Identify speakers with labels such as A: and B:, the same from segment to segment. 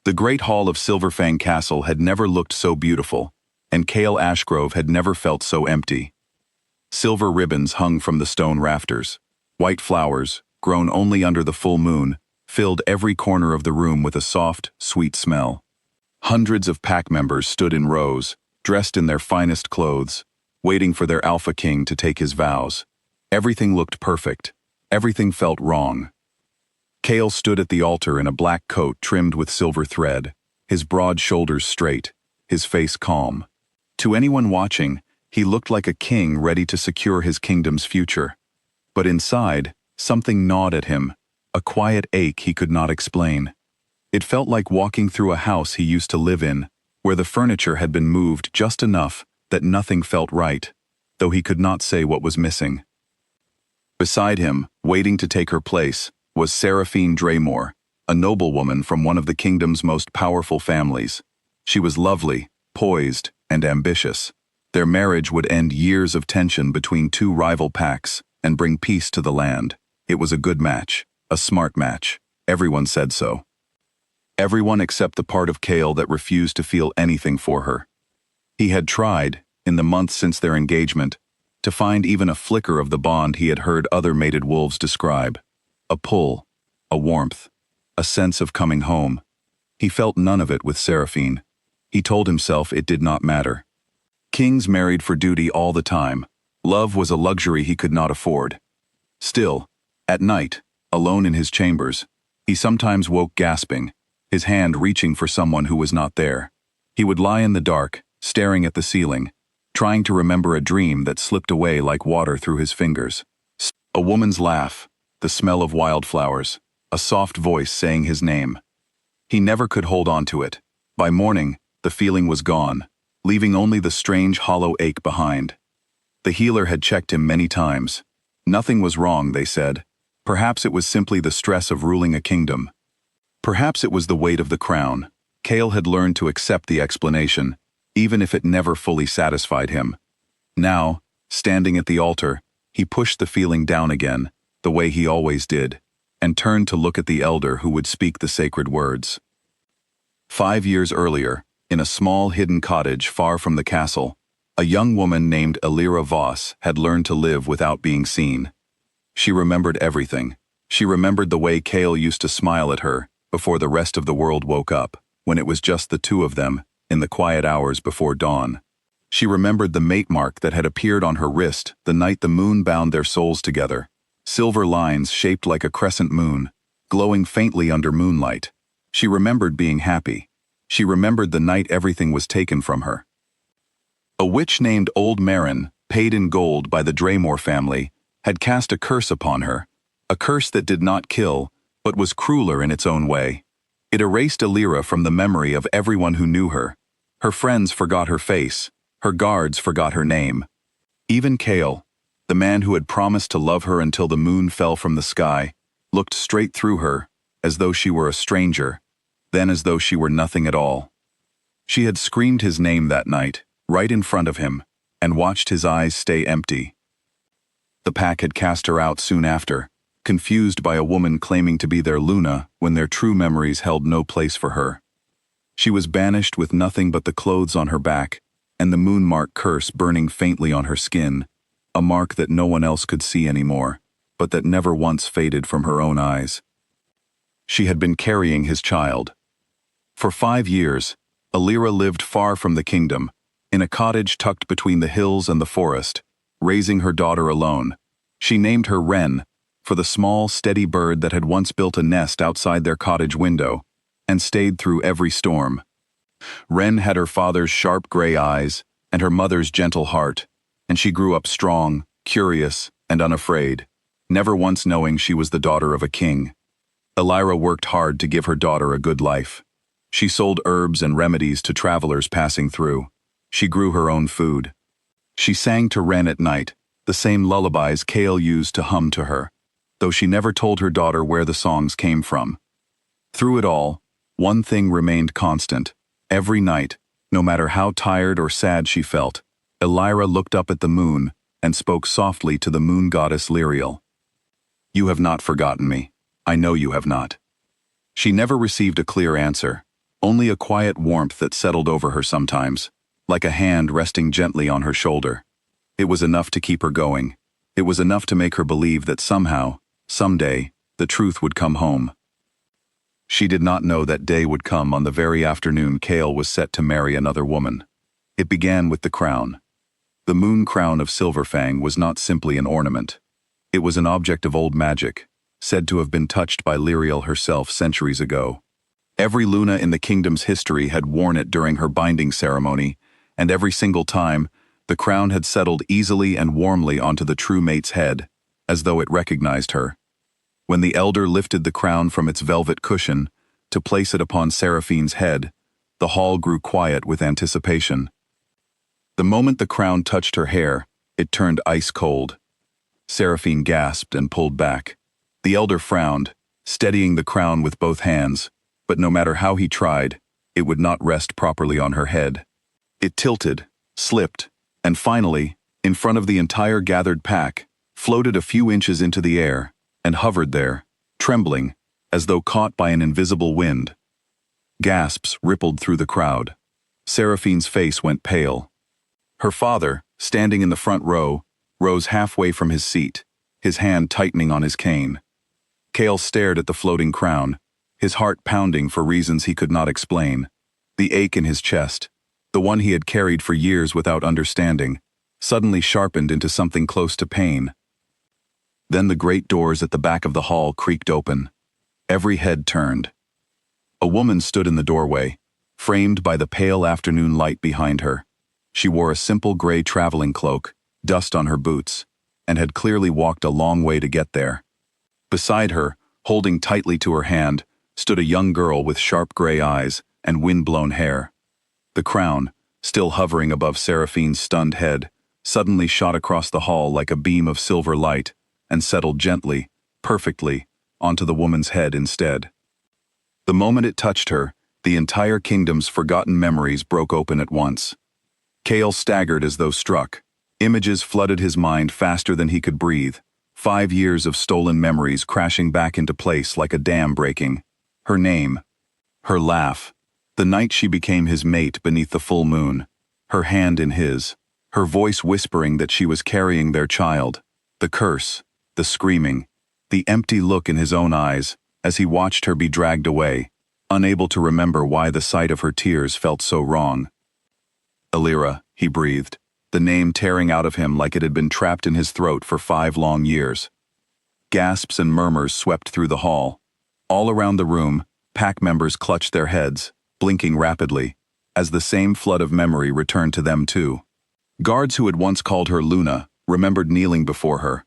A: The great hall of Silverfang Castle had never looked so beautiful, and Kael Ashgrove had never felt so empty. Silver ribbons hung from the stone rafters. White flowers, grown only under the full moon, filled every corner of the room with a soft, sweet smell. Hundreds of pack members stood in rows, dressed in their finest clothes, waiting for their Alpha King to take his vows. Everything looked perfect. Everything felt wrong. Kael stood at the altar in a black coat trimmed with silver thread, his broad shoulders straight, his face calm. To anyone watching, he looked like a king ready to secure his kingdom's future. But inside, something gnawed at him, a quiet ache he could not explain. It felt like walking through a house he used to live in, where the furniture had been moved just enough that nothing felt right, though he could not say what was missing. Beside him, waiting to take her place, was Seraphine Draymore, a noblewoman from one of the kingdom's most powerful families. She was lovely, poised, and ambitious. Their marriage would end years of tension between two rival packs and bring peace to the land. It was a good match, a smart match. Everyone said so. Everyone except the part of Kael that refused to feel anything for her. He had tried, in the months since their engagement, to find even a flicker of the bond he had heard other mated wolves describe. A pull, a warmth, a sense of coming home. He felt none of it with Seraphine. He told himself it did not matter. Kings married for duty all the time. Love was a luxury he could not afford. Still, at night, alone in his chambers, he sometimes woke gasping, his hand reaching for someone who was not there. He would lie in the dark, staring at the ceiling, trying to remember a dream that slipped away like water through his fingers. A woman's laugh, the smell of wildflowers, a soft voice saying his name. He never could hold on to it. By morning, the feeling was gone, leaving only the strange hollow ache behind. The healer had checked him many times. Nothing was wrong, they said. Perhaps it was simply the stress of ruling a kingdom. Perhaps it was the weight of the crown. Kael had learned to accept the explanation, even if it never fully satisfied him. Now, standing at the altar, he pushed the feeling down again, the way he always did, and turned to look at the elder who would speak the sacred words. 5 years earlier, in a small hidden cottage far from the castle, a young woman named Alira Voss had learned to live without being seen. She remembered everything. She remembered the way Kael used to smile at her before the rest of the world woke up, when it was just the two of them, in the quiet hours before dawn. She remembered the mate mark that had appeared on her wrist the night the moon bound their souls together. Silver lines shaped like a crescent moon, glowing faintly under moonlight. She remembered being happy. She remembered the night everything was taken from her. A witch named Old Marin, paid in gold by the Draymore family, had cast a curse upon her, a curse that did not kill, but was crueler in its own way. It erased Alira from the memory of everyone who knew her. Her friends forgot her face, her guards forgot her name. Even Kael, the man who had promised to love her until the moon fell from the sky, looked straight through her, as though she were a stranger, then as though she were nothing at all. She had screamed his name that night, right in front of him, and watched his eyes stay empty. The pack had cast her out soon after, confused by a woman claiming to be their Luna when their true memories held no place for her. She was banished with nothing but the clothes on her back, and the moon mark curse burning faintly on her skin, a mark that no one else could see anymore, but that never once faded from her own eyes. She had been carrying his child. For 5 years, Alira lived far from the kingdom, in a cottage tucked between the hills and the forest, raising her daughter alone. She named her Wren, for the small, steady bird that had once built a nest outside their cottage window, and stayed through every storm. Wren had her father's sharp gray eyes and her mother's gentle heart, and she grew up strong, curious, and unafraid, never once knowing she was the daughter of a king. Alira worked hard to give her daughter a good life. She sold herbs and remedies to travelers passing through. She grew her own food. She sang to Wren at night, the same lullabies Kael used to hum to her, though she never told her daughter where the songs came from. Through it all, one thing remained constant. Every night, no matter how tired or sad she felt, Alira looked up at the moon and spoke softly to the moon goddess Lyriel. "You have not forgotten me. I know you have not." She never received a clear answer. only a quiet warmth that settled over her sometimes, like a hand resting gently on her shoulder. It was enough to keep her going. It was enough to make her believe that somehow, someday, the truth would come home. She did not know that day would come on the very afternoon Chaol was set to marry another woman. It began with the crown. The moon crown of Silverfang was not simply an ornament. It was an object of old magic, said to have been touched by Lyriel herself centuries ago. Every Luna in the kingdom's history had worn it during her binding ceremony, and every single time, the crown had settled easily and warmly onto the true mate's head, as though it recognized her. When the elder lifted the crown from its velvet cushion to place it upon Seraphine's head, the hall grew quiet with anticipation. The moment the crown touched her hair, it turned ice cold. Seraphine gasped and pulled back. The elder frowned, steadying the crown with both hands, but no matter how he tried, it would not rest properly on her head. It tilted, slipped, and finally, in front of the entire gathered pack, floated a few inches into the air and hovered there, trembling, as though caught by an invisible wind. Gasps rippled through the crowd. Seraphine's face went pale. Her father, standing in the front row, rose halfway from his seat, his hand tightening on his cane. Chaol stared at the floating crown, his heart pounding for reasons he could not explain. The ache in his chest, the one he had carried for years without understanding, suddenly sharpened into something close to pain. Then the great doors at the back of the hall creaked open. Every head turned. A woman stood in the doorway, framed by the pale afternoon light behind her. She wore a simple gray traveling cloak, dust on her boots, and had clearly walked a long way to get there. Beside her, holding tightly to her hand, stood a young girl with sharp gray eyes and wind-blown hair. The crown, still hovering above Seraphine's stunned head, suddenly shot across the hall like a beam of silver light and settled gently, perfectly, onto the woman's head instead. The moment it touched her, the entire kingdom's forgotten memories broke open at once. Chaol staggered as though struck. Images flooded his mind faster than he could breathe. 5 years of stolen memories crashing back into place like a dam breaking. Her name, her laugh, the night she became his mate beneath the full moon, her hand in his, her voice whispering that she was carrying their child, the curse, the screaming, the empty look in his own eyes as he watched her be dragged away, unable to remember why the sight of her tears felt so wrong. Elira, he breathed, the name tearing out of him like it had been trapped in his throat for 5 long years. Gasps and murmurs swept through the hall. All around the room, pack members clutched their heads, blinking rapidly, as the same flood of memory returned to them too. Guards who had once called her Luna remembered kneeling before her.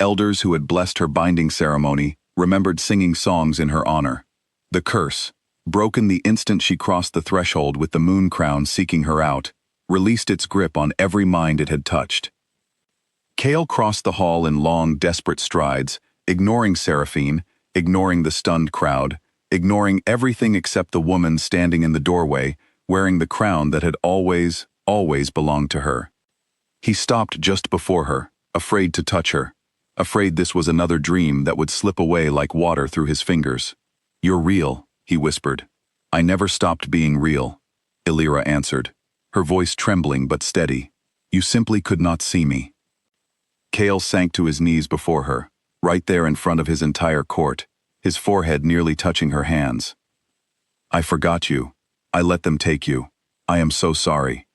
A: Elders who had blessed her binding ceremony remembered singing songs in her honor. The curse, broken the instant she crossed the threshold with the moon crown seeking her out, released its grip on every mind it had touched. Chaol crossed the hall in long, desperate strides, ignoring Seraphine, ignoring the stunned crowd, ignoring everything except the woman standing in the doorway, wearing the crown that had always, always belonged to her. He stopped just before her, afraid to touch her, afraid this was another dream that would slip away like water through his fingers. "You're real," he whispered. "I never stopped being real," Elira answered, her voice trembling but steady. "You simply could not see me." Chaol sank to his knees before her, right there in front of his entire court, his forehead nearly touching her hands. "I forgot you. I let them take you. I am so sorry."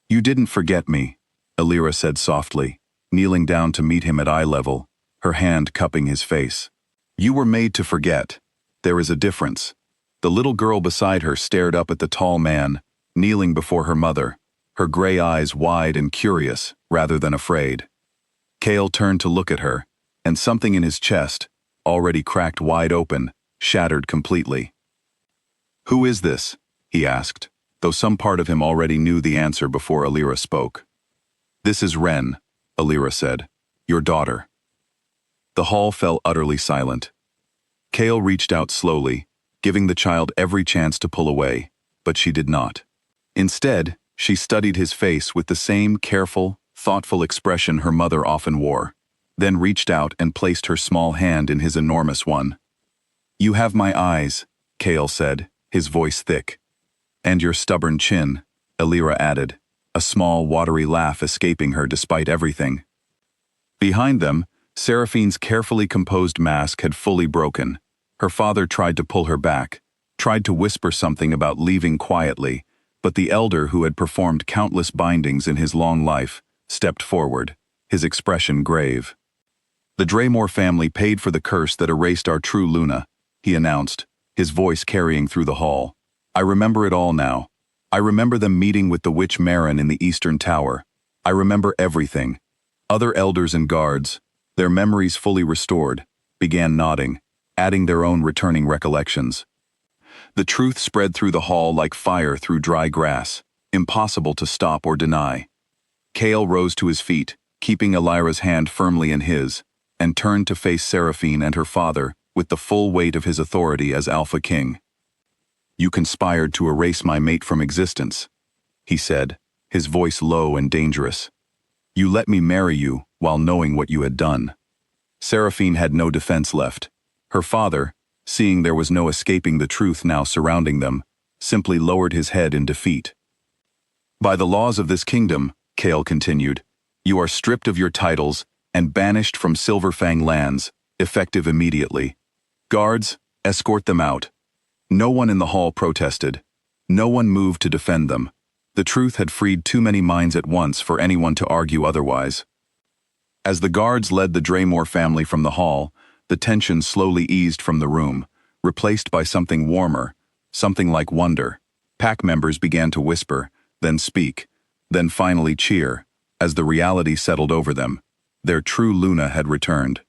A: "You didn't forget me," Elira said softly, kneeling down to meet him at eye level, her hand cupping his face. "You were made to forget. There is a difference." The little girl beside her stared up at the tall man, kneeling before her mother, her gray eyes wide and curious rather than afraid. Chaol turned to look at her, and something in his chest, already cracked wide open, shattered completely. "Who is this?" he asked, though some part of him already knew the answer before Elira spoke. "This is Ren," Elira said, "your daughter." The hall fell utterly silent. Chaol reached out slowly, giving the child every chance to pull away, but she did not. Instead, she studied his face with the same careful, thoughtful expression her mother often wore, then reached out and placed her small hand in his enormous one. "You have my eyes," Chaol said, his voice thick, And your stubborn chin, Elira added, a small, watery laugh escaping her despite everything. Behind them, Seraphine's carefully composed mask had fully broken. Her father tried to pull her back, tried to whisper something about leaving quietly, but the elder who had performed countless bindings in his long life stepped forward, his expression grave. The Draymore family paid for the curse that erased our true Luna, he announced, his voice carrying through the hall. I remember it all now. I remember them meeting with the witch Marin in the Eastern Tower. I remember everything. Other elders and guards, their memories fully restored, began nodding, adding their own returning recollections. The truth spread through the hall like fire through dry grass, impossible to stop or deny. Cale rose to his feet, keeping Elira's hand firmly in his, and turned to face Seraphine and her father with the full weight of his authority as Alpha King. You conspired to erase my mate from existence, he said, his voice low and dangerous. You let me marry you while knowing what you had done. Seraphine had no defense left. Her father, seeing there was no escaping the truth now surrounding them, simply lowered his head in defeat. By the laws of this kingdom, Cale continued, you are stripped of your titles and banished from Silverfang lands, effective immediately. Guards, escort them out. No one in the hall protested. No one moved to defend them. The truth had freed too many minds at once for anyone to argue otherwise. As the guards led the Draymore family from the hall, the tension slowly eased from the room, replaced by something warmer, something like wonder. Pack members began to whisper, then speak, then finally cheer, as the reality settled over them. Their true Luna had returned.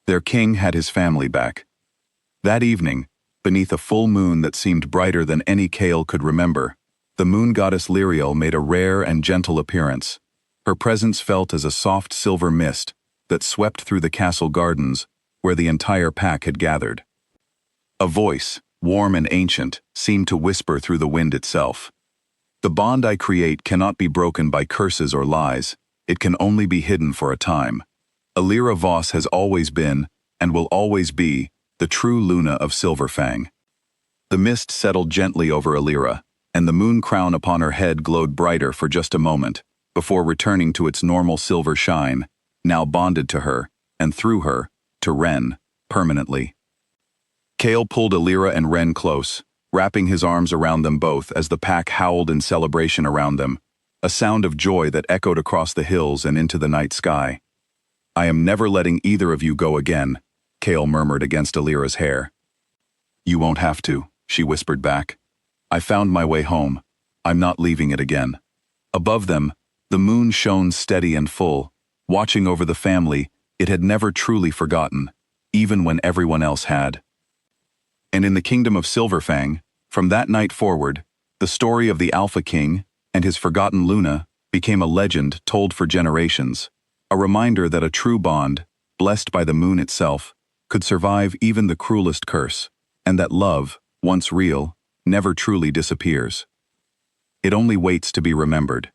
A: Their king had his family back. That evening, beneath a full moon that seemed brighter than any Cale could remember, the moon goddess Lyriel made a rare and gentle appearance. Her presence felt as a soft silver mist that swept through the castle gardens where the entire pack had gathered. A voice, warm and ancient, seemed to whisper through the wind itself. The bond I create cannot be broken by curses or lies. It can only be hidden for a time. Elira Voss has always been, and will always be, the true Luna of Silverfang. The mist settled gently over Elira, and the moon crown upon her head glowed brighter for just a moment, before returning to its normal silver shine, now bonded to her, and through her, to Ren, permanently. Cale pulled Elira and Ren close, wrapping his arms around them both as the pack howled in celebration around them, a sound of joy that echoed across the hills and into the night sky. I am never letting either of you go again, Cale murmured against Elira's hair. You won't have to, she whispered back. I found my way home. I'm not leaving it again. Above them, the moon shone steady and full, watching over the family it had never truly forgotten, even when everyone else had. And in the kingdom of Silverfang, from that night forward, the story of the Alpha King and his forgotten Luna became a legend told for generations, a reminder that a true bond, blessed by the moon itself, could survive even the cruelest curse, and that love, once real, never truly disappears. It only waits to be remembered.